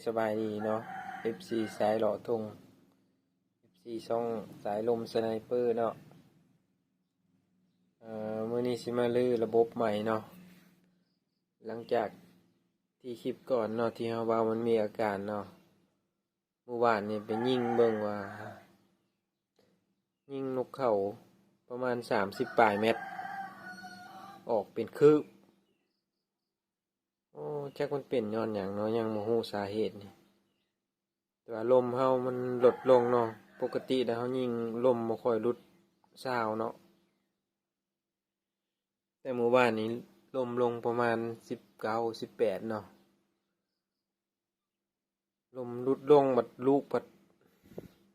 สบายดีเนาะ FC สายหล่อทง FC ช่องสายลมสไนเปอร์เนาะมื้อนี้สิมาลื้อระบบใหม่เนาะหลังจากที่คลิปก่อนเนาะที่เฮาว่ามันมีอาการเนาะเมื่อวานนี่ไปยิงเบิ่งว่ายิงนกเขาประมาณ30ปลายเม็ดออกเป็นคืบโอ้จักมันเป็นย้อนหยังเนาะยังบ่ฮู้สาเหตุนี่แต่ว่าลมเฮามันลดลงเนาะปกติแล้วเฮายิงลมบ่ค่อยหลุดซาวเนาะแต่เมื่อวานนี้ลมลงประมาณ19-18เนาะลมหลุดลงบัดลูกบัด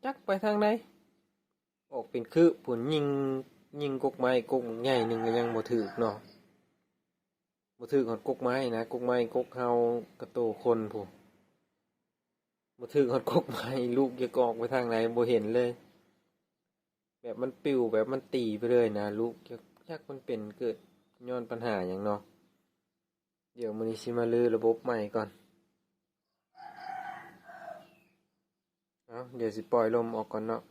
จักไปทางใดออกเป็นคือผลยิงกกไม้กกใหญ่หนึงก็ยังบ่ถึกเนาะบ่ถึกฮอดกกไม้นะกกไม้กกเฮากระโตคนพู้นบ่ถึกฮอดกกไม้ลูกจะกอกไปทางไหนบ่เห็นเลยแบบมันปลิวแบบมันตีไปเลยนะลูกจักมันเป็นเกิดย้อนปัญหาหยังเนาะเดี๋ยวมื้อนี้สิมารื้อระบบใหม่ก่อนเดี๋ยวสิปล่อยลมออกก่อนเนาะ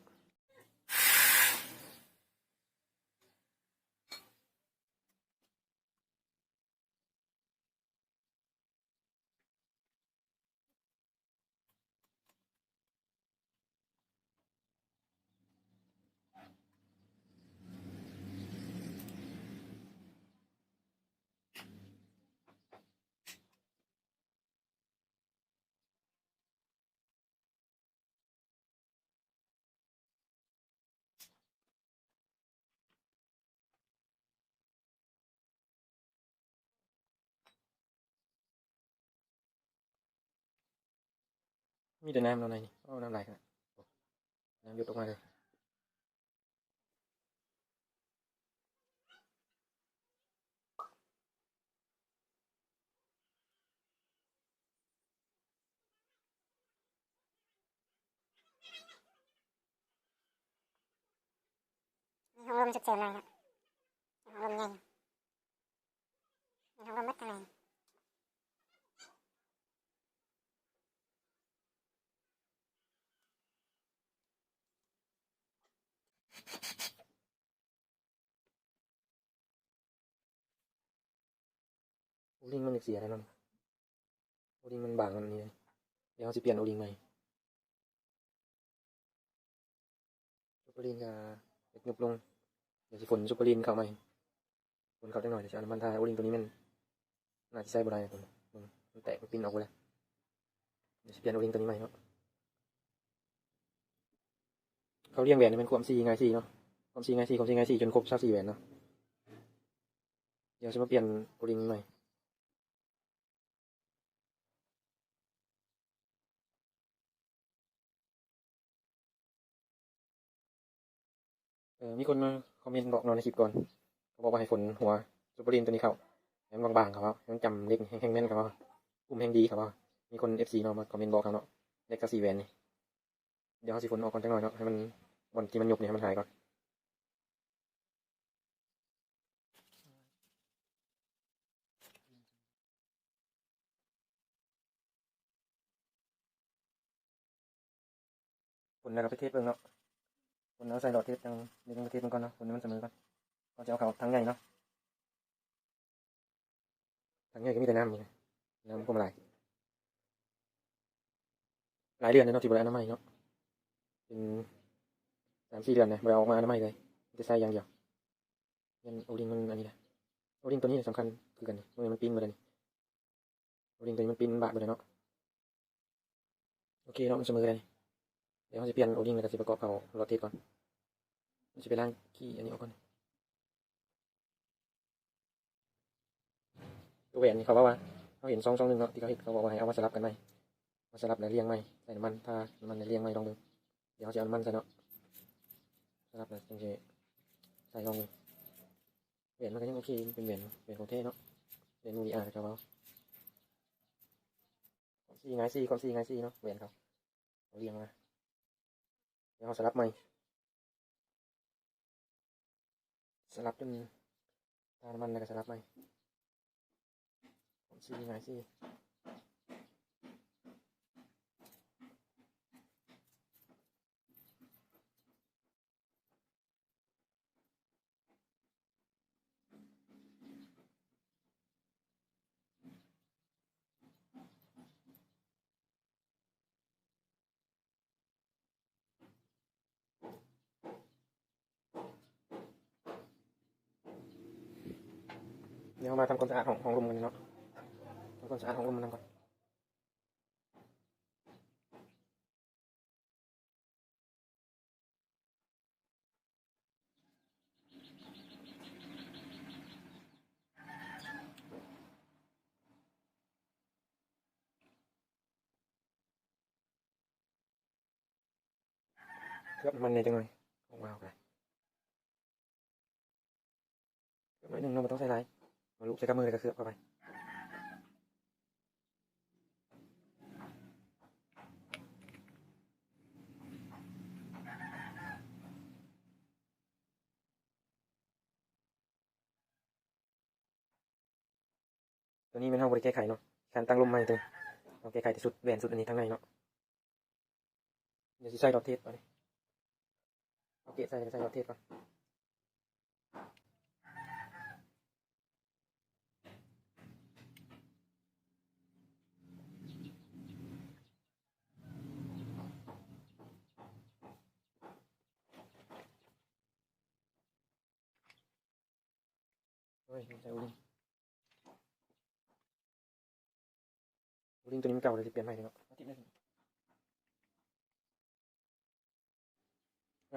มีแต่น้ำเนาะในนี่น้ำไหลครับน้ำหยดออกมาเลยห้องลมฉุกเฉินเลยครับห้องลมใหญ่ห้องลมมัดทางไหนโอลิงมันเสียแล้วเนาะโอลิงมันบางอันนี้เลยเดี๋ยวเราสิเปลี่ยนโอลิงใหม่ซุปเปอร์ลินจะยุบลงเดี๋ยวสิฝนซุปเปอร์ลินเข้าใหม่ฝนเข้าจังหน่อยเดี๋ยวจะเอาน้ำมันทาโอลิงตัวนี้มันน่าจะใช้บ่ได้ตัวนี้มันแตกมันปิ้นออกไปแล้วเดี๋ยวสิเปลี่ยนโอลิงตัวนี้ใหม่เนาะเขาเรียงแหวนนี่เป็นความซีไงซีเนาะความซีไงซีความซีไงซีจนครบ24แหวนเนาะเดี๋ยวจะมาเปลี่ยนโอลิงใหม่มีคนมาคอมเมนต์บอกนอนในคลิปก่อนเขาบอกว่าให้ฝนหัวซุปเปอร์ลินตัวนี้เข้าให้มันบางๆครับว่าให้มันจำเล็กแห้งๆแม่นครับว่าอุ้มแห้งดีครับว่ามีคน FC เนาะมาคอมเมนต์บอกครับเนาะเล็กกับ4แหวนนี่เดี๋ยวเขาสิฝนออกก่อนจังหน่อยเนาะให้มันบอลที่มันยุบเนี่ยให้มันหายก่อนฝนแล้วก็ไปเทสเบิ่งเนาะฝนเอาใส่หลอดเทสจังนี่ต้องไปเทสมันก่อนเนาะฝนมันเสมอก่อนก่อนจะเอาเขาทั้งใหญ่เนาะทั้งใหญ่ก็มีแต่น้ำนี่นะน้ำก็มาหลายเดือนเลยเนาะที่บริษัทน้ำมันเนาะเป็น3-4เดือนนะบริษัทออกมาน้ำมันเลยจะใส่อย่างเดียวยันโอลิงมันอันนี้นะโอลิงตัวนี้สำคัญคือกันนี่มันปิ้นมาเลยนี่โอลิงตัวนี้มันปิ้นบาดมาเลยเนาะโอเคเนาะมันเสมอเลยเดี๋ยวเราจะเปลี่ยนโอลิงแล้วก็จะประกอบเขาหลอดเทสก่อนมันจะไปล้างขี้อันนี้ออกก่อนตัวแหวนนี่เขาบอกว่าเขาเห็น221เนาะที่เขาเห็นเขาบอกว่าให้เอามาสลับกันไหมมาสลับแล้วเรียงไหมใส่น้ำมันถ้าน้ำมันเรียงไหมลองดูเดี๋ยวเขาจะเอาน้ำมันใส่เนาะสลับแล้วจังสิใส่ลองดูแหวนมันก็ยังโอเคเป็นแหวนของเท่เนาะแหวนมูดีอาร์เขาบอกซีไงซีความซีไงซีเนาะแหวนเขาเรียงมาเดี๋ยวเขาสลับใหม่สลับจนทาน้ำมันแล้วก็สลับใหม่ ซีไงซี เดี๋ยวมาทำความสะอาดห้องลมกันเนาะทำความสะอาดห้องลมมันก่อนเคลือบมันในจังเลยของว้าวไปเคลือบหน่อยหนึงเราไม่ต้องใส่ไรมาลูกใส่กับมือเลยก็เคลือบเข้าไปตัวนี้เป็นห้องบริแก้ไขเนาะการตั้งลมใหม่ตัวเราแก้ไขที่สุดแหวนสุดอันนี้ทั้งในเนาะเดี๋ยวจะใส่ดอกเทศก่อนเอาเกะใส่ดอกเทศก่อนเฮ้ยใส่อูลิงตัวนี้มันเก่าเลยจะเปลี่ยนใหม่เลยเนาะ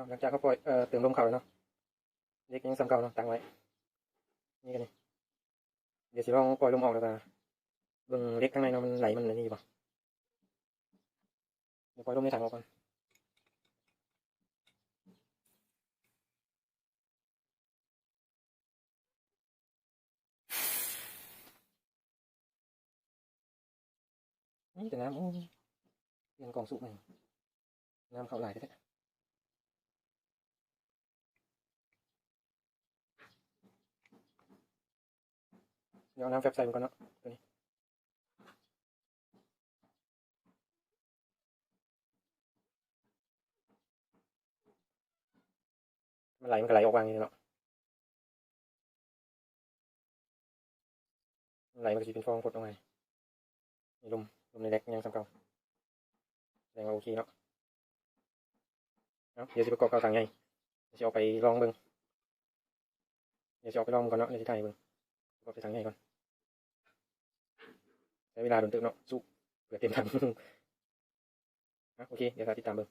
หลังจากเขาปล่อยเติมลมเข่าแล้วเนาะเล็กยังซ้ำเก่าเนาะตั้งไว้นี่กันนี่เดี๋ยวสิลองปล่อยลมออกแล้วก็เบิ่งเล็กข้างในเนาะมันไหลมันอะไรนี่อยู่ป่ะเดี๋ยวปล่อยลมในถังออกก่อนนี่แต่น้ำโอ้เปลี่ยนกล่องสุกใหม่น้ำเข้าไหลได้ เดี๋ยวเอาน้ำแฟบใส่มันก่อนเนาะตัวนี้มันไหลมันก็ไหลออกวางอย่างนี้เนาะมันไหลมันก็จะเป็นฟองกดออกมามีลมในแดกยังสำคัญแสดงว่าโอเคเนาะเดี๋ยวจะประกอบกับถังใหญ่เดี๋ยวจะเอาไปลองเบิ่งเดี๋ยวจะเอาไปลองก่อนเนาะเดี๋ยวจะถ่ายเบิ่งประกอบไปถังใหญ่ก่อนใช้เวลาโดนตึกเนาะสู้เผื่อเต็มถังโอเคเดี๋ยวติดตามเบิ่ง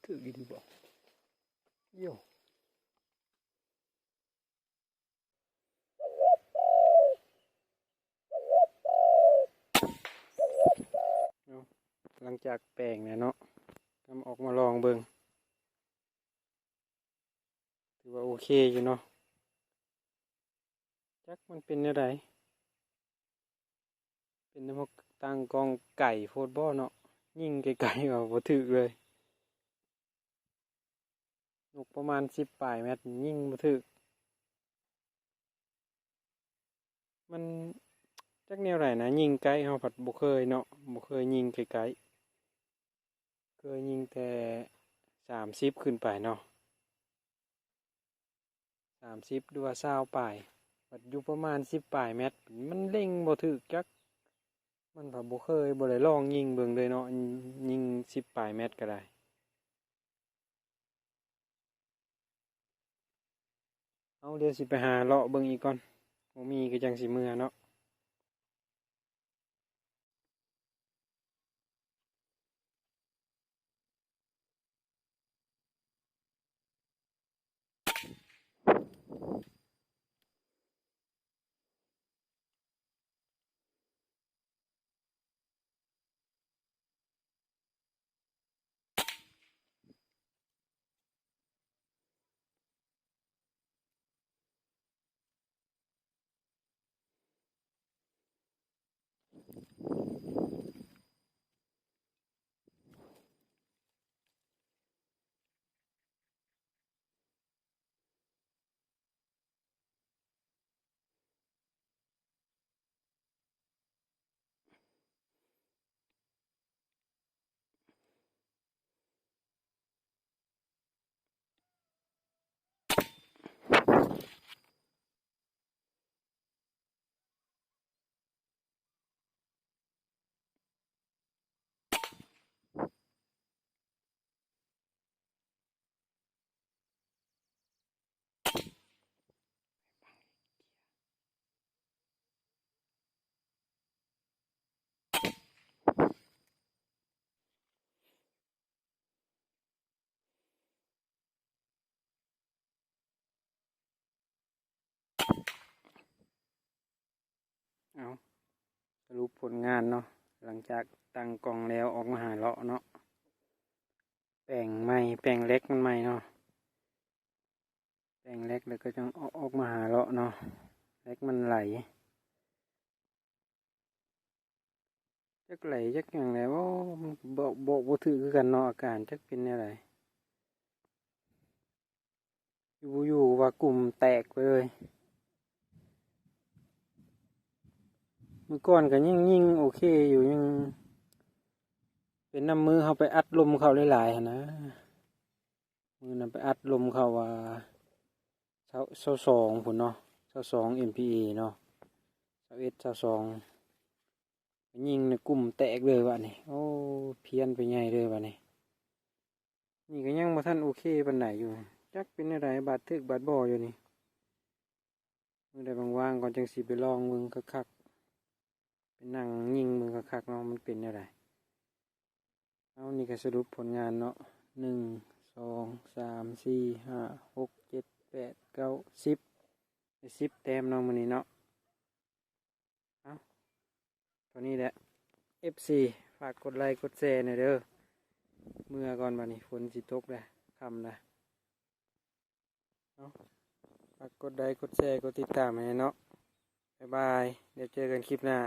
ถือดีบ่โย่หลังจากแปลงเนี่ยเนาะทำออกมาลองเบิ่งถือว่าโอเคอยู่เนาะจักมันเป็นอะไรเป็นน้ำมันตั้งกองไก่โฟดบอลเนาะยิงไกลๆว่าบ่ถึกเลยนกประมาณ10 ปลายเมตรยิงบ่ถึกมันจักแนวไหนนะยิงไกลเฮาผัดบ่เคยเนาะบ่เคยยิงไกลๆเคยยิงแต่30ขึ้นไปเนาะ30หรือว่า20ปลายบัดอยู่ประมาณ10 ปลายเมตรมันเล็งบ่ถึกจักมันผัดบ่เคยบ่ได้ลองยิงเบิ่งเลยเนาะยิง10 ปลายเมตรก็ได้เอาเดี๋ยวสิไปหาเลาะเบิ่งอีกก่อนบ่มีก็จังสิเมื่อเนาะ ปผลงานเนาะหลังจากตั้งกล่องแล้วออกมาหาเลาะเนาะแปลงใหม่แปลงเล็กมันใหม่เนาะแปลงเล็กแล้วก็จังออกมาหาเลาะเนาะเล็กมันไหลจักไหลจักอย่างไรว่ามันบอกบ่ถือคือกันเนาะอาการจักเป็นอะไรอยู่ว่ากลุ่มแตกไปเลยเมื่อก่อนก็ยิ่งโอเคอยู่ยังเป็นน้ำมือเขาไปอัดลมเขาหลายๆหั่นนะมือนั้นไปอัดลมเขาว่า22พุ่นเนาะ22 MPa เนาะ21 22ยิงในกลุ่มแตกเลยวะนี่โอ้เพี้ยนไปใหญ่เลยวะนี่นี่ก็ยังบ่ทันโอเคปานใดอยู่จักเป็นอะไรบาดทึกบาดบ่อยู่นี่มื้อใดว่างๆก่อนจังสิไปลองมึงคักๆไปนั่งยิงมึงคักๆเนาะมันเป็นอะไรเอานี่ก็สรุปผลงานเนาะ1 2 3 4 5 6 7 8 9 10ได้10แต้มเนาะมื้อนี้เนาะเอาตอนนี้แหละ FC ฝากกดไลค์กดแชร์หน่อยเด้อเมื่อก่อนบัดนี้ฝนสิตกแล้วค่ำแล้วเอาฝากกดไลค์กดแชร์กดติดตามให้เนาะบ๊ายบายเดี๋ยวเจอกันคลิปหน้า